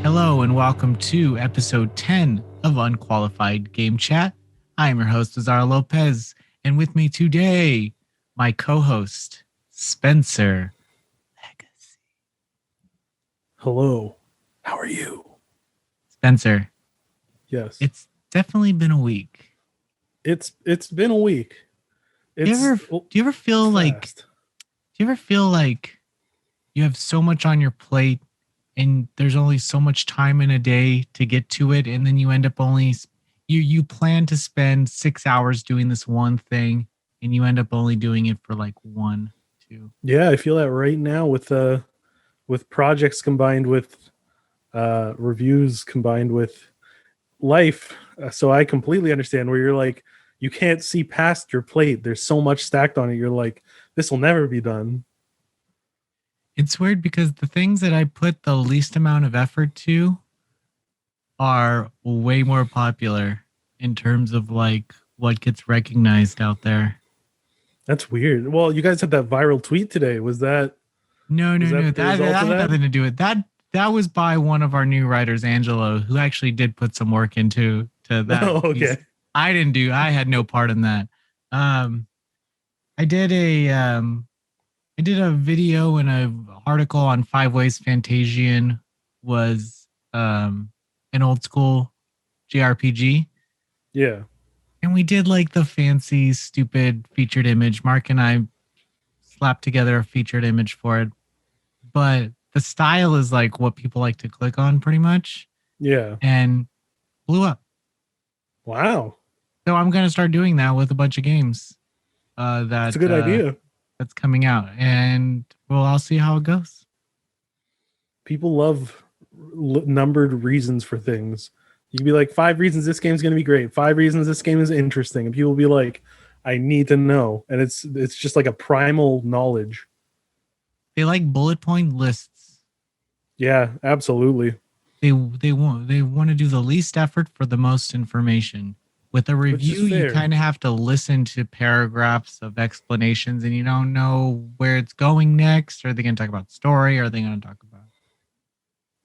Hello and welcome to episode 10 of Unqualified Game Chat. I am your host, Azario Lopez, and with me today, my co-host, Spencer. Legacy. Hello. How are you? Spencer. Yes. It's definitely been a week. It's been a week. Do you ever feel like you have so much on your plate and there's only so much time in a day to get to it, and then you end up you plan to spend 6 hours doing this one thing and you end up only doing it for like 1, 2. Yeah, I feel that right now with projects combined with reviews combined with life. So I completely understand where you're like, you can't see past your plate. There's so much stacked on it. You're like, this will never be done. It's weird because the things that I put the least amount of effort to are way more popular in terms of like what gets recognized out there. That's weird. Well, you guys had that viral tweet today. Was that? No. That had nothing to do with that. That was by one of our new writers, Angelo, who actually did put some work into that. Oh, okay. I had no part in that. I did a video and an article on 5 ways Fantasian was an old school JRPG. Yeah. And we did like the fancy, stupid featured image. Mark and I slapped together a featured image for it. But the style is like what people like to click on pretty much. Yeah. And blew up. Wow. So I'm going to start doing that with a bunch of games. That's a good idea. That's coming out, and I'll see how it goes. People love numbered reasons for things. You can be like, 5 reasons this game's going to be great. 5 reasons this game is interesting. And people will be like, I need to know. And it's just like a primal knowledge. They like bullet point lists. Yeah, absolutely. They want to do the least effort for the most information. With a review, you kind of have to listen to paragraphs of explanations, and you don't know where it's going next. Are they going to talk about story? Are they going to talk about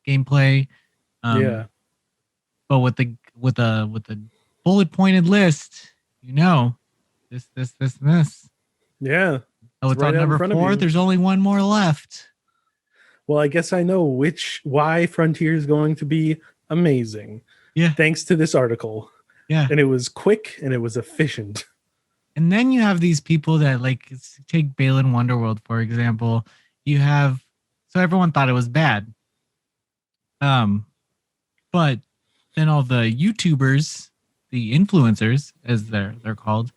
gameplay? Yeah. But with the bullet pointed list, this, and this. Yeah. Oh, it's right on number 4. There's only one more left. Well, I guess I know why Frontier is going to be amazing. Yeah. Thanks to this article. Yeah. And it was quick and it was efficient. And then you have these people that like take Balan Wonderworld, for example. So everyone thought it was bad. But then all the YouTubers, the influencers, as they're called,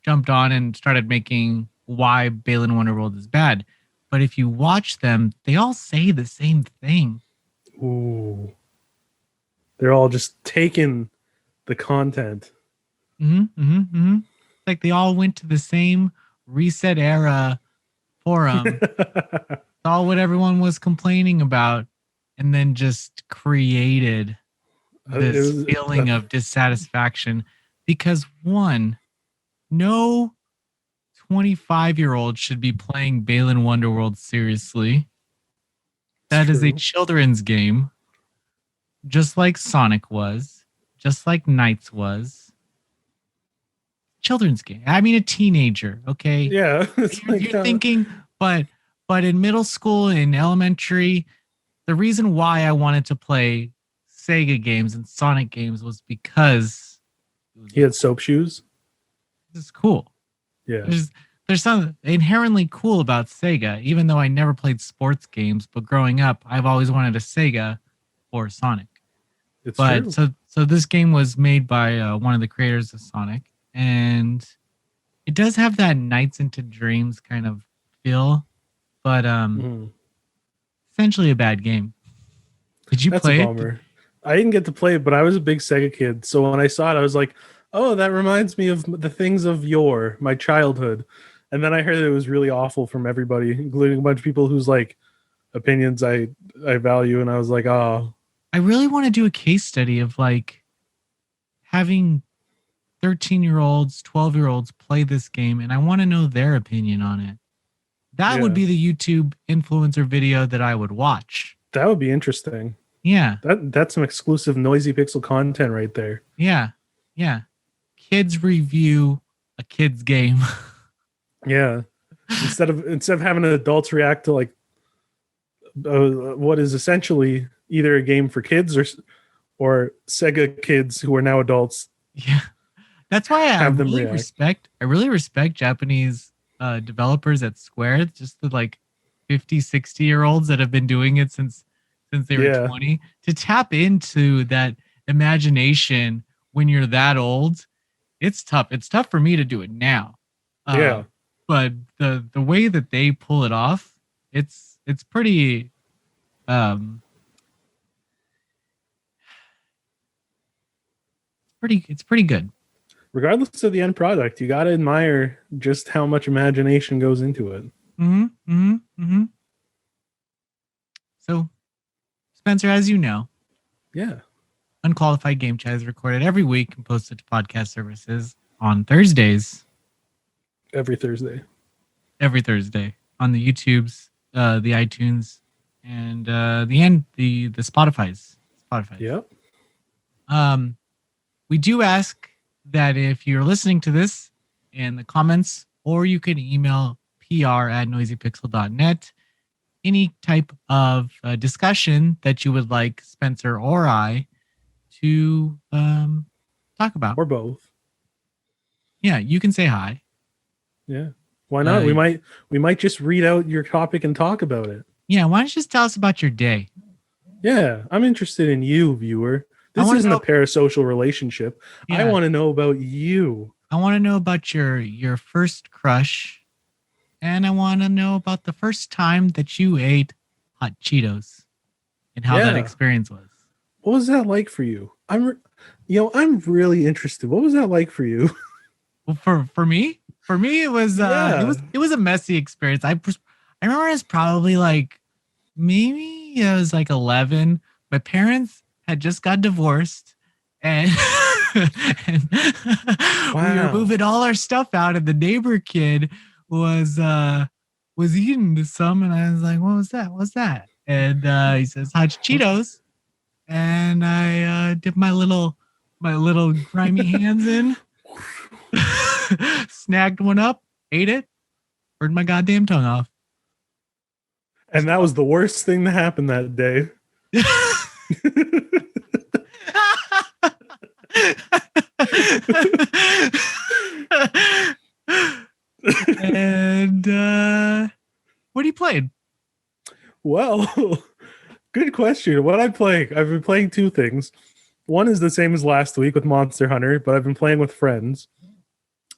jumped on and started making why Balan Wonderworld is bad. But if you watch them, they all say the same thing. Ooh. They're all just taking the content. Like they all went to the same Reset Era forum, saw what everyone was complaining about, and then just created this feeling of dissatisfaction. Because one, no 25-year-old should be playing Balan Wonderworld seriously. That is a children's game, just like Sonic was. Just like Knights was. Children's game. I mean, a teenager, okay? Yeah. You're thinking, but in middle school and elementary, the reason why I wanted to play Sega games and Sonic games was because he had soap shoes. This is cool. Yeah. There's something inherently cool about Sega, even though I never played sports games, but growing up, I've always wanted a Sega or Sonic. It's true. So this game was made by one of the creators of Sonic, and it does have that Nights into Dreams kind of feel, but essentially a bad game. Did you play it? That's a bummer. I didn't get to play it, but I was a big Sega kid, so when I saw it, I was like, oh, that reminds me of the things of yore, my childhood. And then I heard it was really awful from everybody, including a bunch of people whose like opinions I value, and I was like, oh. I really want to do a case study of like having 13-year-olds, 12-year-olds play this game, and I want to know their opinion on it. That would be the YouTube influencer video that I would watch. That would be interesting. Yeah. That's some exclusive Noisy Pixel content right there. Yeah. Yeah. Kids review a kid's game. Yeah. Instead of having adults react to like what is essentially either a game for kids or Sega kids who are now adults. Yeah. That's why I really respect Japanese developers at Square, just the like 50, 60-year-olds that have been doing it since they were 20, to tap into that imagination when you're that old. It's tough. It's tough for me to do it now. But the way that they pull it off, it's pretty it's pretty good. Regardless of the end product, you got to admire just how much imagination goes into it. So, Spencer, as you know, Unqualified Game Chat is recorded every week and posted to podcast services on Thursdays. Every Thursday on the YouTubes, the iTunes, and the Spotify's. Yep. We do ask that if you're listening to this in the comments, or you can email pr@noisypixel.net, any type of discussion that you would like Spencer or I to talk about. Or both. Yeah, you can say hi. Yeah. Why not? We might just read out your topic and talk about it. Yeah, why don't you just tell us about your day? Yeah, I'm interested in you, viewer. This isn't a parasocial relationship. Yeah. I want to know about you. I want to know about your first crush, and I want to know about the first time that you ate hot Cheetos and how that experience was. What was that like for you? I'm really interested. What was that like for you? Well, for me, it was it was a messy experience. I remember it was probably like maybe I was like 11. My parents had just got divorced, and, and we were moving all our stuff out, and the neighbor kid was eating some, and I was like, "What was that? What's that?" And he says, "Hot Cheetos," and I dipped my little grimy hands in, snagged one up, ate it, burned my goddamn tongue off. And that was the worst thing to happen that day. And what are you playing? Well, good question. What I'm playing, I've been playing two things. One is the same as last week with Monster Hunter, but I've been playing with friends.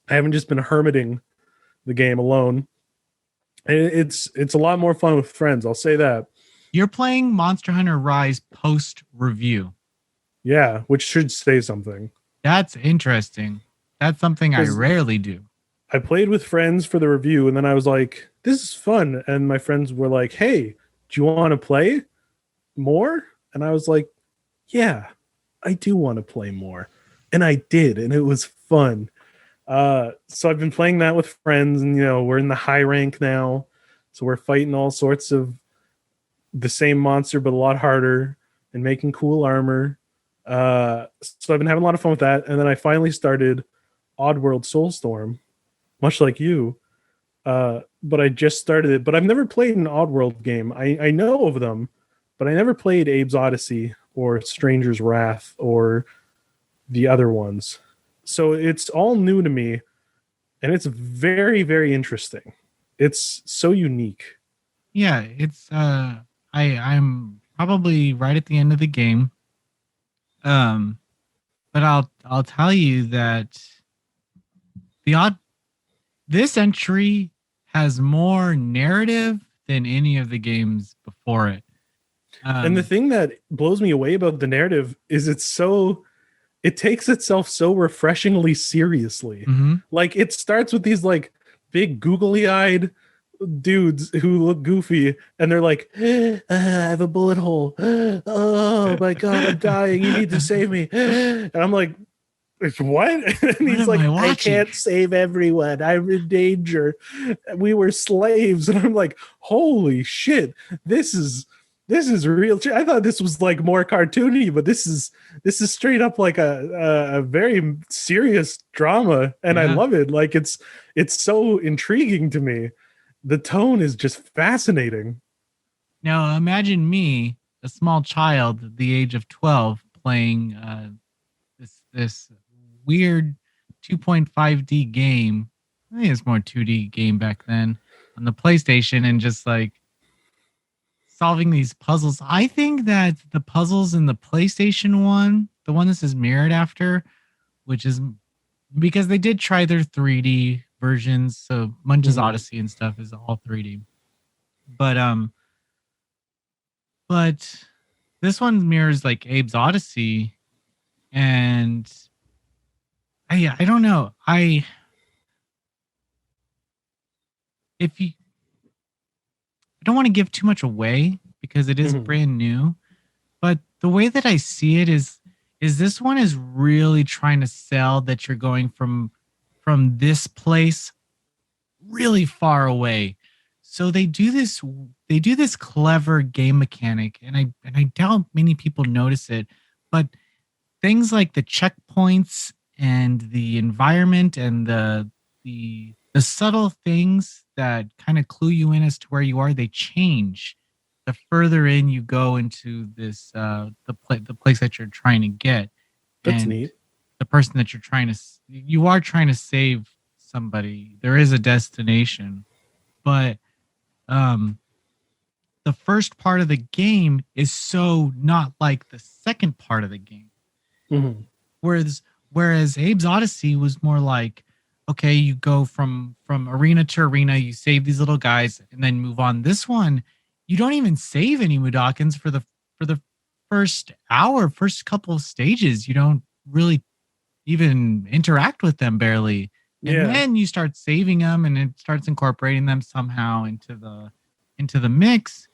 I haven't just been hermiting the game alone. It's a lot more fun with friends, I'll say that. You're playing Monster Hunter Rise post-review. Yeah, which should say something. That's interesting. That's something I rarely do. I played with friends for the review, and then I was like, this is fun. And my friends were like, hey, do you want to play more? And I was like, yeah, I do want to play more. And I did, and it was fun. So I've been playing that with friends, and we're in the high rank now. So we're fighting all sorts of the same monster, but a lot harder, and making cool armor. So I've been having a lot of fun with that. And then I finally started Oddworld Soulstorm, much like you. But I just started it. But I've never played an Oddworld game. I know of them, but I never played Abe's Odyssey or Stranger's Wrath or the other ones. So it's all new to me, and it's very, very interesting. It's so unique. Yeah, it's I'm probably right at the end of the game. But I'll tell you that this entry has more narrative than any of the games before it. And the thing that blows me away about the narrative is it takes itself so refreshingly seriously. Mm-hmm. Like, it starts with these like big googly-eyed dudes who look goofy, and they're like, I have a bullet hole. Oh my god, I'm dying. You need to save me. And I'm like, what? And he's like, I can't save everyone. I'm in danger. We were slaves. And I'm like, holy shit, this is real. I thought this was like more cartoony, but this is straight up like a very serious drama, and I love it. Like it's so intriguing to me. The tone is just fascinating. Now imagine me, a small child at the age of 12, playing this weird 2.5D game. I think it's more 2D game back then on the PlayStation, and just like solving these puzzles. I think that the puzzles in the PlayStation one, the one this is mirrored after, which is because they did try their 3D versions. So Munch's Odyssey and stuff is all 3D. But this one mirrors like Abe's Odyssey, and I don't know. I don't want to give too much away because it is brand new, but the way that I see it is this one is really trying to sell that you're going from this place really far away. So they do this clever game mechanic, and I doubt many people notice it, but things like the checkpoints and the environment and the subtle things that kind of clue you in as to where you are, they change the further in you go into this the place that you're trying to get. That's neat. The person that you are trying to save somebody. There is a destination, but the first part of the game is so not like the second part of the game. Whereas Abe's Odyssey was more like, okay, you go from arena to arena, you save these little guys, and then move on. This one, you don't even save any Mudokons for the first couple of stages. You don't really even interact with them barely. And then you start saving them, and it starts incorporating them somehow into the mix.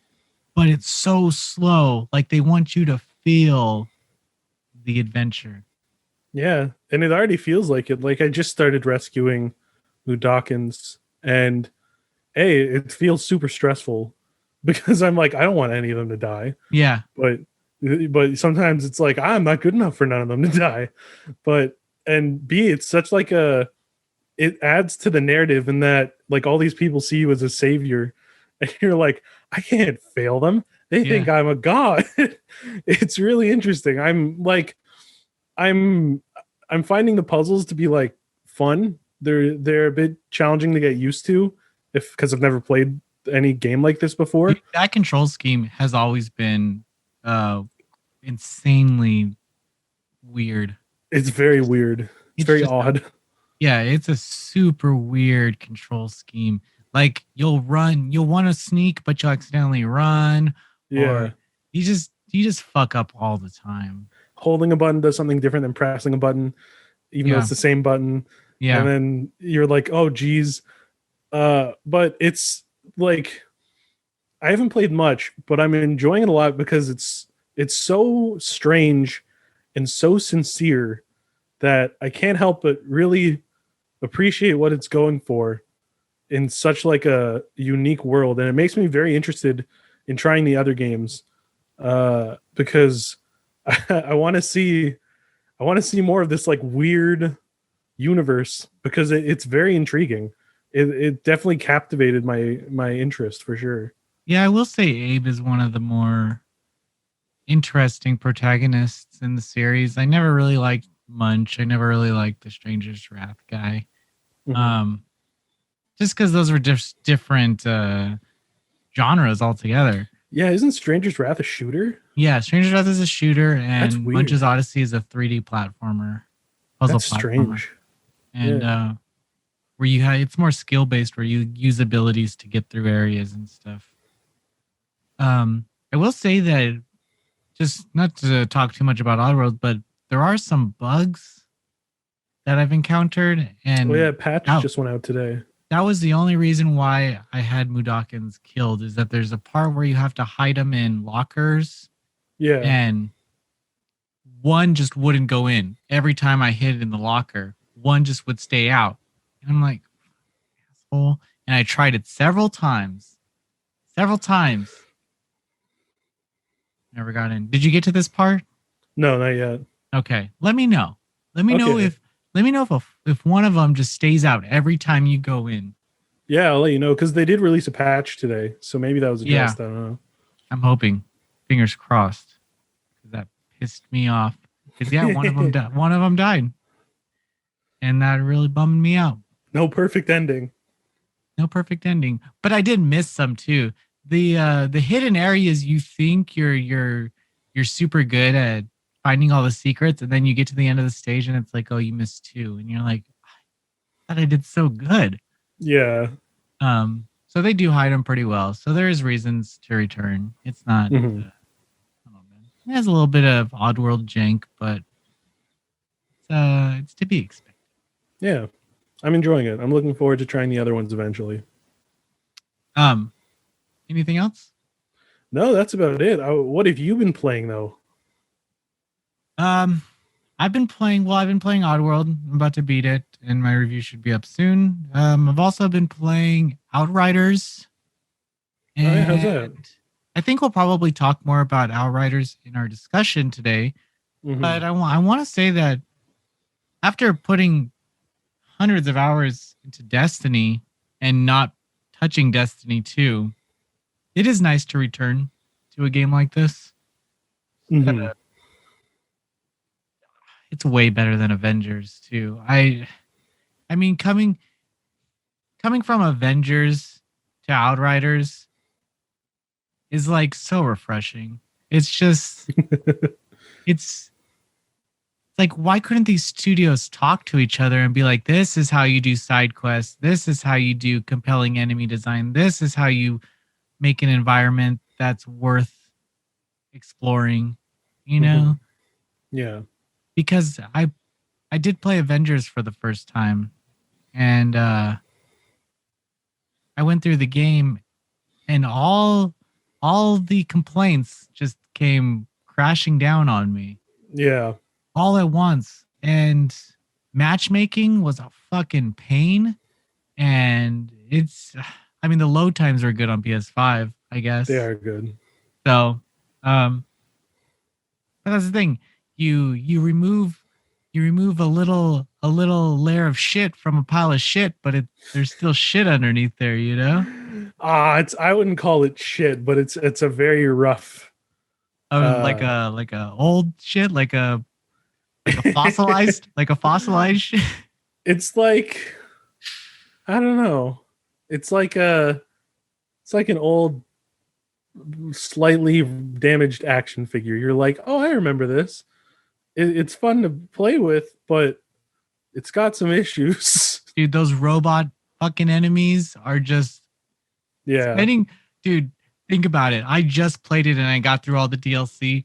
But it's so slow. Like they want you to feel the adventure. Yeah, and it already feels like it. Like I just started rescuing Mudokons, and it feels super stressful because I'm like, I don't want any of them to die. Yeah. But sometimes it's like, I'm not good enough for none of them to die. And B, it's such like it adds to the narrative in that like all these people see you as a savior, and you're like, I can't fail them. They think I'm a god. It's really interesting. I'm finding the puzzles to be like fun. They're a bit challenging to get used to because I've never played any game like this before. That control scheme has always been insanely weird. It's very weird. It's very odd. It's a super weird control scheme. Like you'll want to sneak, but you'll accidentally run. Yeah. Or you just fuck up all the time. Holding a button does something different than pressing a button, even though it's the same button. Yeah. And then you're like, oh geez. But it's like, I haven't played much, but I'm enjoying it a lot because it's so strange and so sincere that I can't help but really appreciate what it's going for in such like a unique world. And it makes me very interested in trying the other games because I want to see more of this like weird universe because it's very intriguing. It definitely captivated my interest for sure. Yeah, I will say Abe is one of the more interesting protagonists in the series. I never really liked Munch. I never really liked the Stranger's Wrath guy. Just because those were just different genres altogether. Yeah, isn't Stranger's Wrath a shooter? Yeah, Stranger's Wrath is a shooter, and Munch's Odyssey is a 3D platformer. Puzzle That's platformer. Strange. And where you have, it's more skill based, where you use abilities to get through areas and stuff. I will say that, just not to talk too much about Oddworld, but there are some bugs that I've encountered. And patch just went out today. That was the only reason why I had Mudokons killed, is that there's a part where you have to hide them in lockers, Yeah. and one just wouldn't go in. Every time I hid it in the locker, one just would stay out. And I'm like, asshole. And I tried it several times. Several times. Never got in. Did you get to this part? No, not yet. Okay. Let me know. Let me know if one of them just stays out every time you go in. Yeah, I'll let you know because they did release a patch today, so maybe that was addressed. Yeah. I don't know. I'm hoping. Fingers crossed. That pissed me off. Because yeah, one of them died, and that really bummed me out. No perfect ending. No perfect ending, but I did miss some too. The hidden areas, you think you're super good at finding all the secrets, and then you get to the end of the stage and it's like, oh, you missed two, and you're like, I thought I did so good. Yeah. So they do hide them pretty well. So there is reasons to return. It's not. It has a little bit of Oddworld jank, but it's to be expected. Yeah, I'm enjoying it. I'm looking forward to trying the other ones eventually. Anything else? No, that's about it. What have you been playing though? I've been playing Oddworld. I'm about to beat it, and my review should be up soon. I've also been playing Outriders. And yeah, how's that? I think we'll probably talk more about Outriders in our discussion today. Mm-hmm. But I want to say that after putting hundreds of hours into Destiny and not touching Destiny 2, it is nice to return to a game like this. Mm-hmm. It's way better than Avengers too. I mean, coming from Avengers to Outriders is like so refreshing. It's just it's like, why couldn't these studios talk to each other and be like, this is how you do side quests, this is how you do compelling enemy design, this is how you make an environment that's worth exploring, you know? Yeah. Because I did play Avengers for the first time, and I went through the game, and all the complaints just came crashing down on me. Yeah. All at once. And matchmaking was a fucking pain. And the load times are good on PS5, I guess. They are good. So, but that's the thing. You remove a little layer of shit from a pile of shit, but there's still shit underneath there, you know? I wouldn't call it shit, but it's a very rough. Like a old shit, like a fossilized shit. It's like, I don't know. It's like an old, slightly damaged action figure. You're like, oh, I remember this. It's fun to play with, but it's got some issues. Dude, those robot fucking enemies are just dude, think about it. I just played it and I got through all the DLC.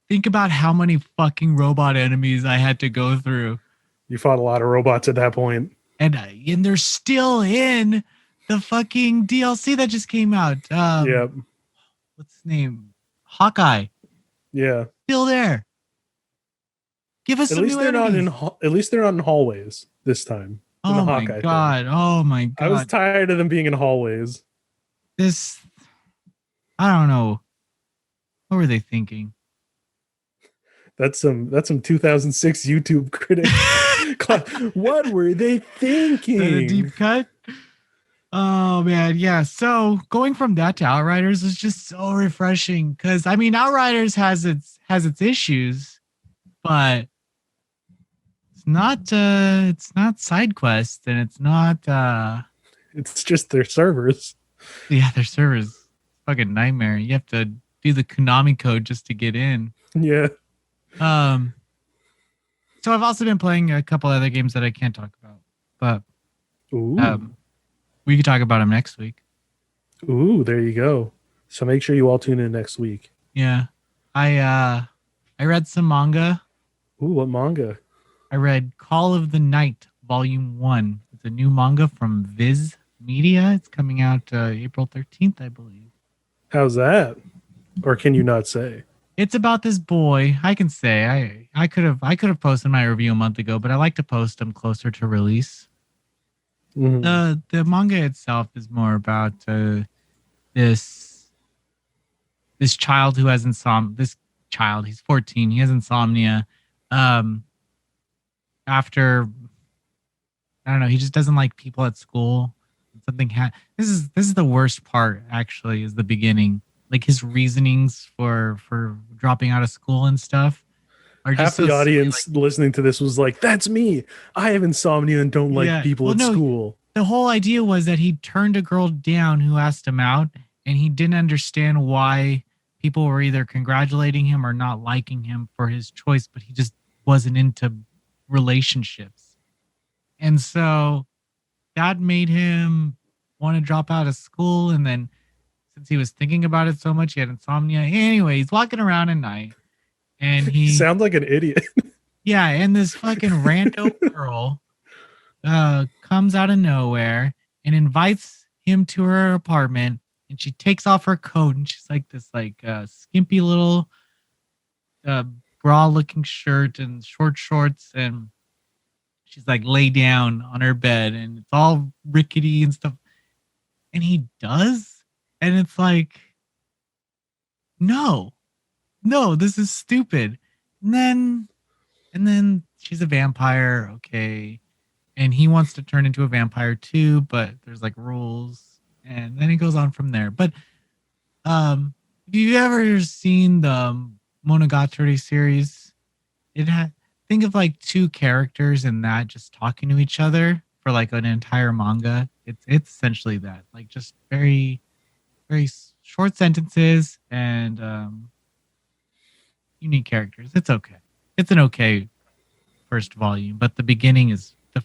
Think about how many fucking robot enemies I had to go through. You fought a lot of robots at that point. And they're still in the fucking DLC that just came out. Yep. What's his name? Hawkeye. Yeah. Still there. Give us some new enemies. At least they're not in hallways this time. Oh my god. Oh my god. I was tired of them being in hallways. I don't know. What were they thinking? That's some 2006 YouTube critics. What were they thinking? A deep cut. Oh man, yeah. So going from that to Outriders is just so refreshing because Outriders has its issues, but it's not side quests and it's not. It's just their servers. Yeah, their servers, fucking nightmare. You have to do the Konami code just to get in. Yeah. So I've also been playing a couple other games that I can't talk about, but we could talk about them next week. Ooh, there you go. So make sure you all tune in next week. Yeah. I read some manga. Ooh, what manga? I read Call of the Night Volume 1. It's a new manga from Viz Media. It's coming out April 13th, I believe. How's that? Or can you not say? It's about this boy. I can say I could have posted my review a month ago, but I like to post them closer to release. Mm-hmm. The manga itself is more about this child who has insomnia. This child, he's 14. He has insomnia. After I don't know, he just doesn't like people at school. This is the worst part. Actually, is the beginning. Like his reasonings for dropping out of school and stuff are Half just so the silly. audience listening to this was like, "That's me. I have insomnia and don't like Yeah. people Well, at no, school." the whole idea was that he turned a girl down who asked him out, and he didn't understand why people were either congratulating him or not liking him for his choice, but he just wasn't into relationships. And so that made him want to drop out of school. And then since he was thinking about it so much, he had insomnia. Anyway, he's walking around at night and He sounds like an idiot. yeah, and this fucking rando girl comes out of nowhere and invites him to her apartment, and she takes off her coat and she's like this skimpy little bra looking shirt and short shorts, and she's like lay down on her bed and it's all rickety and stuff, and he does, and it's like no, this is stupid. And then she's a vampire, okay, and he wants to turn into a vampire too, but there's like rules, and then it goes on from there. But if you've ever seen the Monogatari series, think of like two characters in that just talking to each other for like an entire manga. It's essentially that, like just very very short sentences and unique characters. It's okay. It's an okay first volume, but the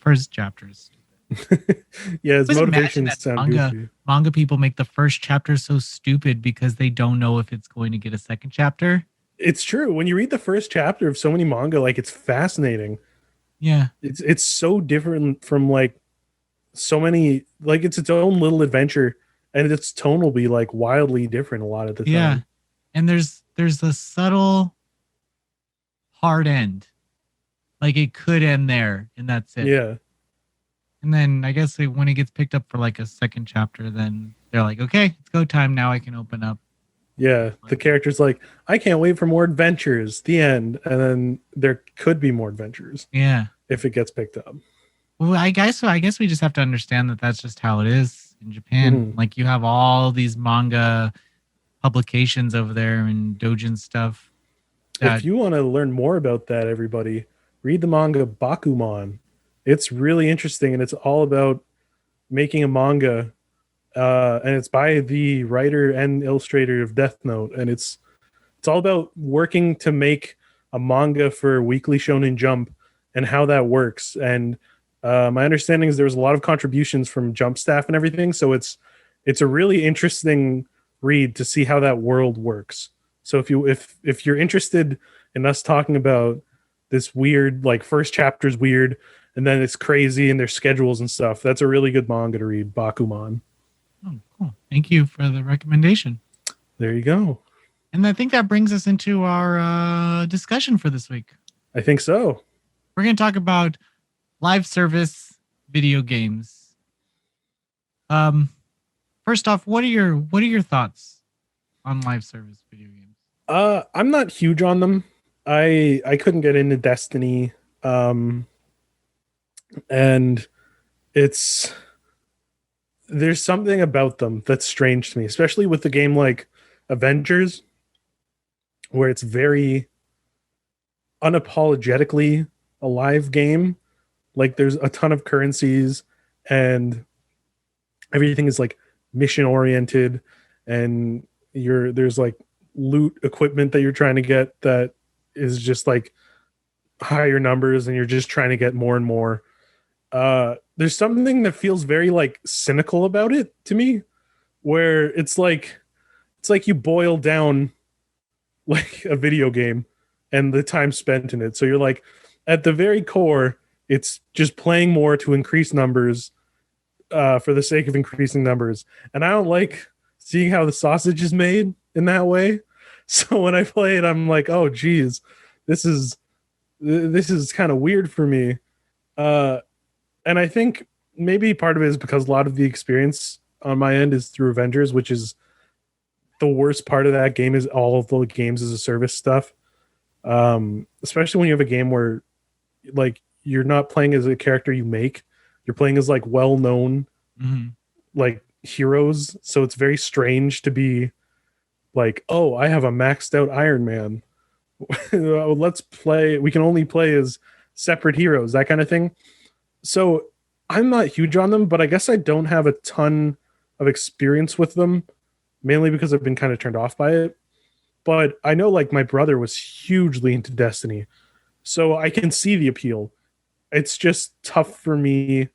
first chapter is stupid. Yeah, his Just imagine motivations that sound goofy. manga people make the first chapter so stupid because they don't know if it's going to get a second chapter. It's true. When you read the first chapter of so many manga, like it's fascinating. Yeah. It's so different from like so many, like it's its own little adventure, and its tone will be like wildly different a lot of the Yeah. time. And there's a subtle hard end. Like it could end there and that's it. Yeah. And then I guess when it gets picked up for like a second chapter, then they're like, okay, it's go time. Now I can open up. Yeah. The character's like, I can't wait for more adventures. The end. And then there could be more adventures. Yeah. If it gets picked up. Well, I guess we just have to understand that that's just how it is in Japan. Mm-hmm. Like you have all these manga publications over there and doujin stuff. If you want to learn more about that, everybody, read the manga Bakuman. It's really interesting, and it's all about making a manga, and it's by the writer and illustrator of Death Note, and it's all about working to make a manga for Weekly Shonen Jump and how that works. And my understanding is there was a lot of contributions from Jump staff and everything, so it's a really interesting read to see how that world works. So if you're interested in us talking about this weird, like first chapter's weird and then it's crazy and there's schedules and stuff, that's a really good manga to read, Bakuman. Oh, cool. Thank you for the recommendation. There you go. And I think that brings us into our discussion for this week. I think so. We're going to talk about live service video games. First off, what are your thoughts on live service video games? I'm not huge on them. I couldn't get into Destiny, and there's something about them that's strange to me, especially with the game like Avengers, where it's very unapologetically a live game. Like there's a ton of currencies and everything is like mission oriented, and there's like loot equipment that you're trying to get that is just like higher numbers, and you're just trying to get more and more. There's something that feels very like cynical about it to me, where it's like you boil down like a video game and the time spent in it. So you're like, at the very core, It's just playing more to increase numbers for the sake of increasing numbers. And I don't like seeing how the sausage is made in that way. So when I play it, I'm like, oh, geez, this is kind of weird for me. And I think maybe part of it is because a lot of the experience on my end is through Avengers, which is the worst part of that game is all of the games as a service stuff. Especially when you have a game where like you're not playing as a character you make, you're playing as like well-known like heroes. So it's very strange to be like, oh, I have a maxed out Iron Man. Let's play. We can only play as separate heroes, that kind of thing. So I'm not huge on them, but I guess I don't have a ton of experience with them, mainly because I've been kind of turned off by it. But I know like my brother was hugely into Destiny, so I can see the appeal. It's just tough for me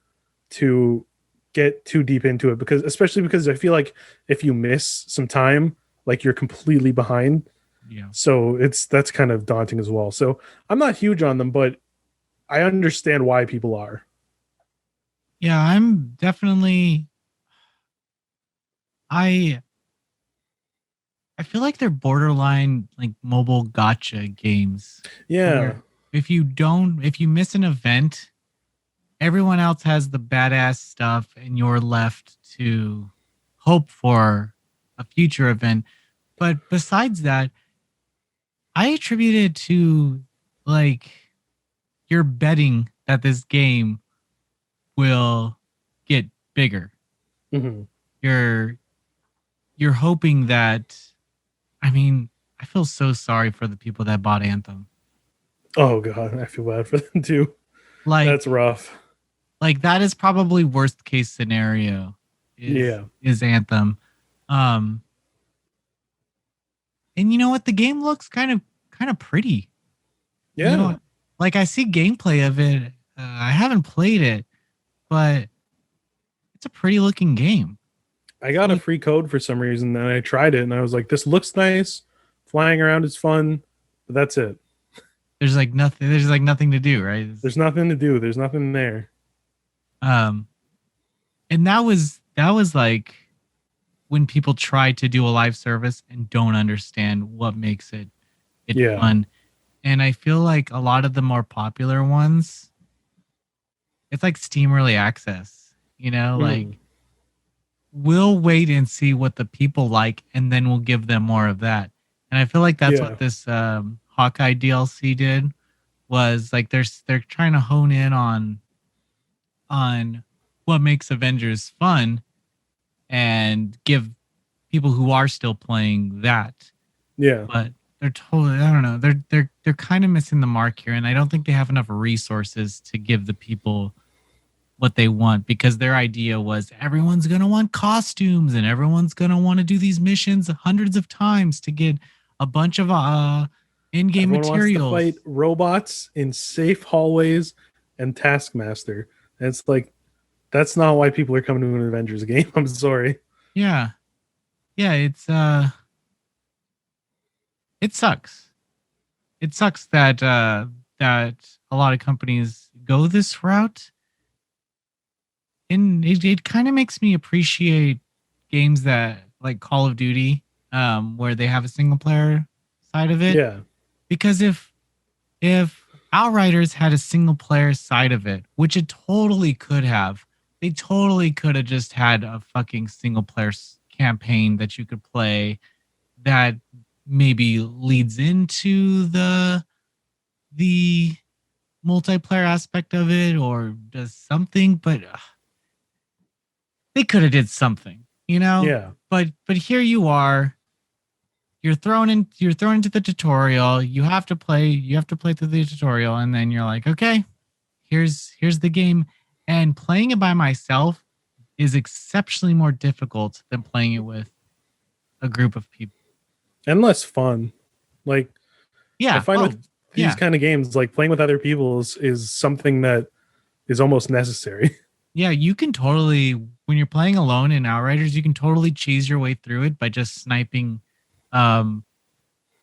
to get too deep into it especially because I feel like if you miss some time, like you're completely behind. Yeah. So that's kind of daunting as well. So I'm not huge on them, but I understand why people are. Yeah, I'm definitely I feel like they're borderline like mobile gotcha games. Yeah. If you miss an event, everyone else has the badass stuff and you're left to hope for a future event. But besides that, I attribute it to like you're betting that this game will get bigger. Mm-hmm. You're hoping that, I mean, I feel so sorry for the people that bought Anthem. Oh god, I feel bad for them too. Like that's rough. Like that is probably worst case scenario. Is Anthem. And you know what? The game looks kind of pretty. Yeah. You know, like I see gameplay of it. I haven't played it, but it's a pretty looking game. I got a free code for some reason, and I tried it, and I was like, "This looks nice. Flying around is fun, but that's it." There's like nothing. There's like nothing to do, right? There's nothing to do. There's nothing there. And that was like when people try to do a live service and don't understand what makes it fun. And I feel like a lot of the more popular ones, it's like Steam Early Access, you know, like we'll wait and see what the people like, and then we'll give them more of that. And I feel like that's what this Hawkeye DLC did, was like they're trying to hone in on what makes Avengers fun and give people who are still playing that. Yeah. But they're totally, I don't know, they're kind of missing the mark here, and I don't think they have enough resources to give the people what they want, because their idea was everyone's going to want costumes and everyone's going to want to do these missions hundreds of times to get a bunch of in-game materials. Wants to fight robots in safe hallways and Taskmaster. And it's like, that's not why people are coming to an Avengers game. I'm sorry. Yeah. Yeah, it sucks. It sucks that that a lot of companies go this route. And it kind of makes me appreciate games that like Call of Duty, where they have a single player side of it. Yeah. Because if Outriders had a single player side of it, which it totally could have, they totally could have just had a fucking single player campaign that you could play that maybe leads into the multiplayer aspect of it or does something, but they could have did something, you know? Yeah. But here you are, you're thrown into the tutorial. You have to play through the tutorial, and then you're like, okay, here's the game. And playing it by myself is exceptionally more difficult than playing it with a group of people. And less fun. Like, yeah, I find with these kind of games, like playing with other people is something that is almost necessary. Yeah, you can totally, when you're playing alone in Outriders, you can totally cheese your way through it by just sniping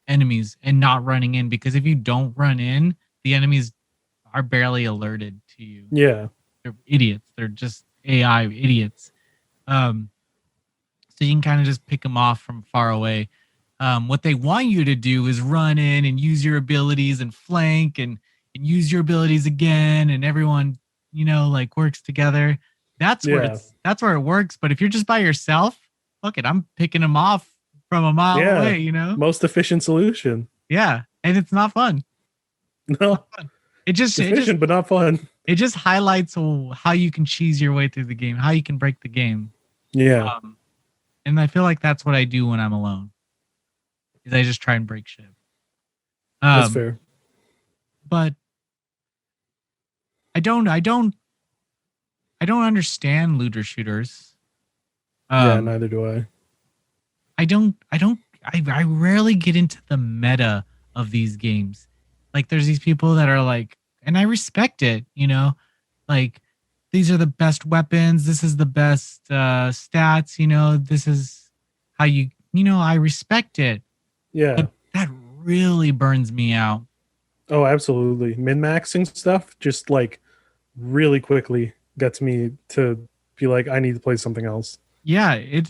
enemies and not running in, because if you don't run in, the enemies are barely alerted to you. Yeah. They're idiots. They're just AI idiots. So you can kind of just pick them off from far away. What they want you to do is run in and use your abilities and flank and use your abilities again, and everyone, like works together. That's where it works. But if you're just by yourself, fuck it, I'm picking them off from a mile away. Most efficient solution. Yeah, and it's not fun. No, it's efficient, but not fun. It just highlights how you can cheese your way through the game, how you can break the game. Yeah. And I feel like that's what I do when I'm alone. Is I just try and break shit. That's fair. But I don't understand looter shooters. Yeah, neither do I. I rarely get into the meta of these games. Like there's these people that are like, and I respect it, like these are the best weapons. This is the best stats, this is how I respect it. Yeah. But that really burns me out. Oh, absolutely. Min-maxing stuff just like really quickly gets me to be like, I need to play something else. Yeah, it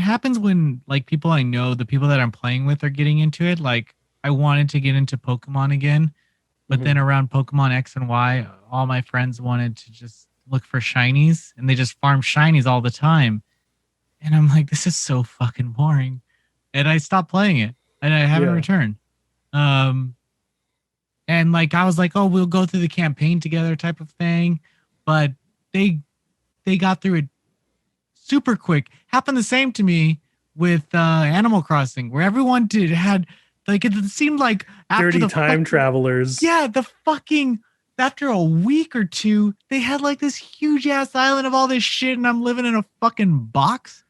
happens when like people I know, the people that I'm playing with are getting into it. Like I wanted to get into Pokemon again, but then around Pokemon X and Y, all my friends wanted to just look for shinies and they just farm shinies all the time. And I'm like, this is so fucking boring. And I stopped playing it and I haven't returned. And like I was like, oh, we'll go through the campaign together type of thing. But they got through it super quick. Happened the same to me with Animal Crossing, where everyone had like it seemed like after 30 time travelers. Yeah, after a week or two, they had like this huge ass island of all this shit, and I'm living in a fucking box.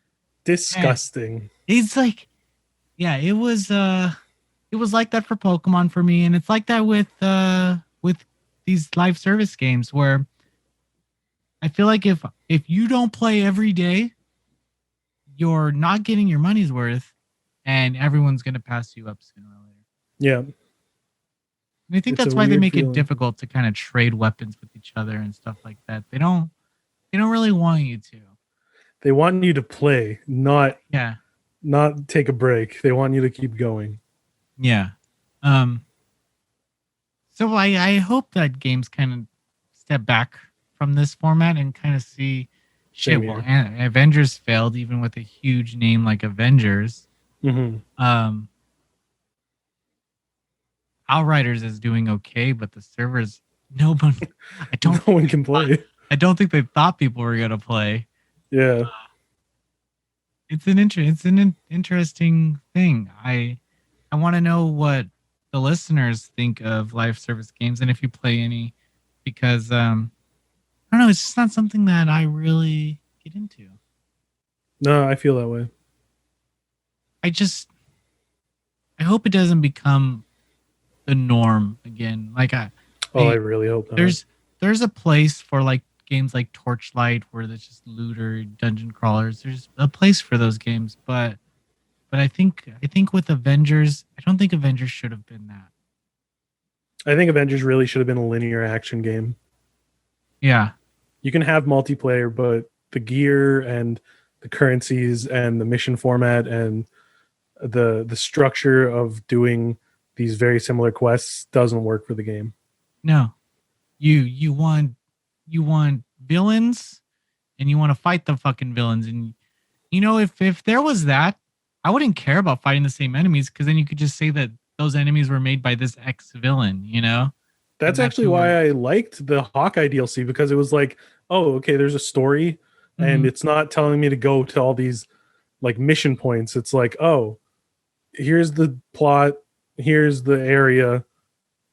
Disgusting. And it's like, yeah, it was like that for Pokemon for me, and it's like that with these live service games where I feel like if you don't play every day, you're not getting your money's worth, and everyone's gonna pass you up sooner or later. Yeah. And I think that's why they make it difficult to kind of trade weapons with each other and stuff like that. They don't really want you to. They want you to play, not take a break. They want you to keep going. Yeah. So I hope that games kind of step back from this format and kind of see shit. Well, Avengers failed even with a huge name like Avengers. Outriders is doing okay, but the servers, no one can play. I don't think they thought people were gonna play. Yeah, it's an interesting thing. I want to know what the listeners think of live service games and if you play any, because I don't know, it's just not something that I really get into. No, I feel that way. I hope it doesn't become the norm again. Like I really hope not. There's a place for like games like Torchlight where there's just looter dungeon crawlers. There's a place for those games, but I think with Avengers, I don't think Avengers should have been that. I think Avengers really should have been a linear action game. Yeah. You can have multiplayer, but the gear and the currencies and the mission format and the structure of doing these very similar quests doesn't work for the game. No. You want villains and you want to fight the fucking villains. And if there was that, I wouldn't care about fighting the same enemies, because then you could just say that those enemies were made by this ex-villain, That's actually why I liked the Hawkeye DLC, because it was like, oh, okay, there's a story, and it's not telling me to go to all these like mission points. It's like, oh, here's the plot, here's the area,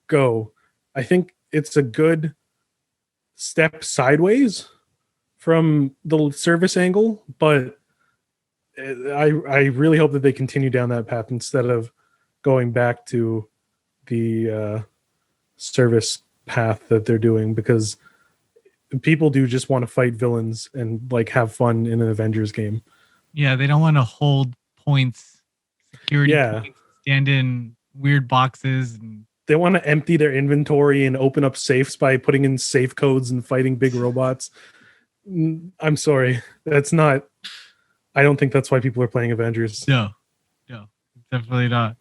go. I think it's a good step sideways from the service angle, but I really hope that they continue down that path instead of going back to the service path that they're doing, because people do just want to fight villains and like have fun in an Avengers game. Yeah, they don't want to hold points, security points, stand in weird boxes and they want to empty their inventory and open up safes by putting in safe codes and fighting big robots. I'm sorry. That's not. I don't think that's why people are playing Avengers. No, definitely not.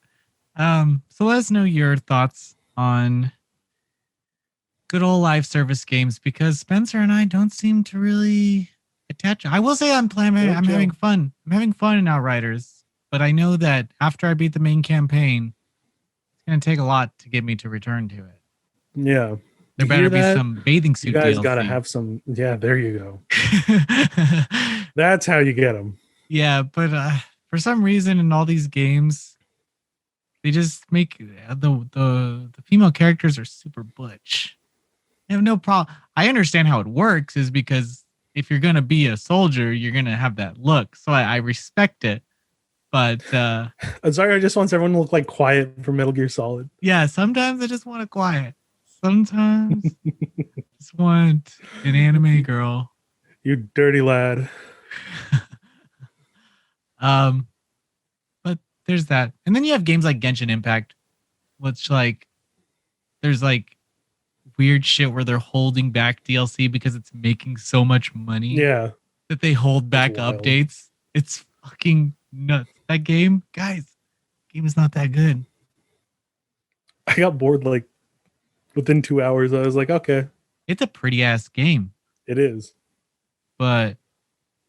So let us know your thoughts on good old live service games, because Spencer and I don't seem to really attach. I will say I'm having fun. I'm having fun in Outriders, but I know that after I beat the main campaign, it's going to take a lot to get me to return to it. Yeah. There better be some bathing suit. You guys DLC. gotta have some. Yeah, there you go. That's how you get them. Yeah, but for some reason in all these games, they just make the female characters are super butch. I have no problem. I understand how it works, is because if you're gonna be a soldier, you're gonna have that look. So I respect it. But Azario just wants everyone to look like Quiet from Metal Gear Solid. Yeah, sometimes I just want a Quiet. Sometimes I just want an anime girl. You dirty lad. But there's that. And then you have games like Genshin Impact, which like there's like weird shit where they're holding back DLC because it's making so much money. Yeah. That they hold back updates. It's fucking nuts. That game, guys, game is not that good. I got bored like within 2 hours. I was like, okay. It's a pretty ass game. It is. And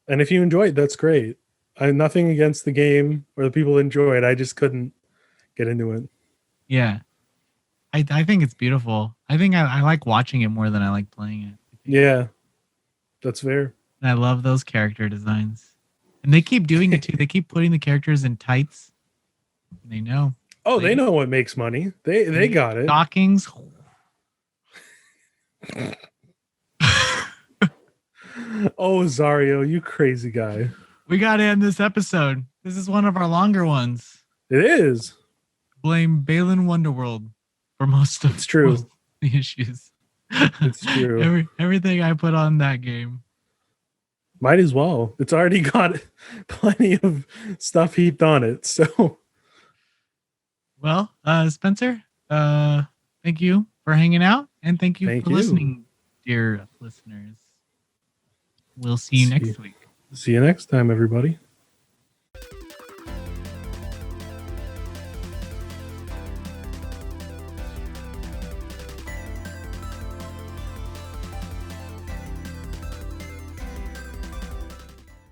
if you enjoy it, that's great. I have nothing against the game or the people who enjoy it. I just couldn't get into it. Yeah. I think it's beautiful. I think I like watching it more than I like playing it. Yeah. That's fair. And I love those character designs. And they keep doing it too. They keep putting the characters in tights. They know. Oh, they know what makes money. They got it. Stockings. Oh, Zario, you crazy guy. We got to end this episode. This is one of our longer ones. It is. Blame Balan Wonderworld for most of the issues. It's true. Everything I put on that game. Might as well. It's already got plenty of stuff heaped on it. So, well, Spencer, thank you for hanging out, and thank you for listening, dear listeners. We'll see you next week. See you next time, everybody.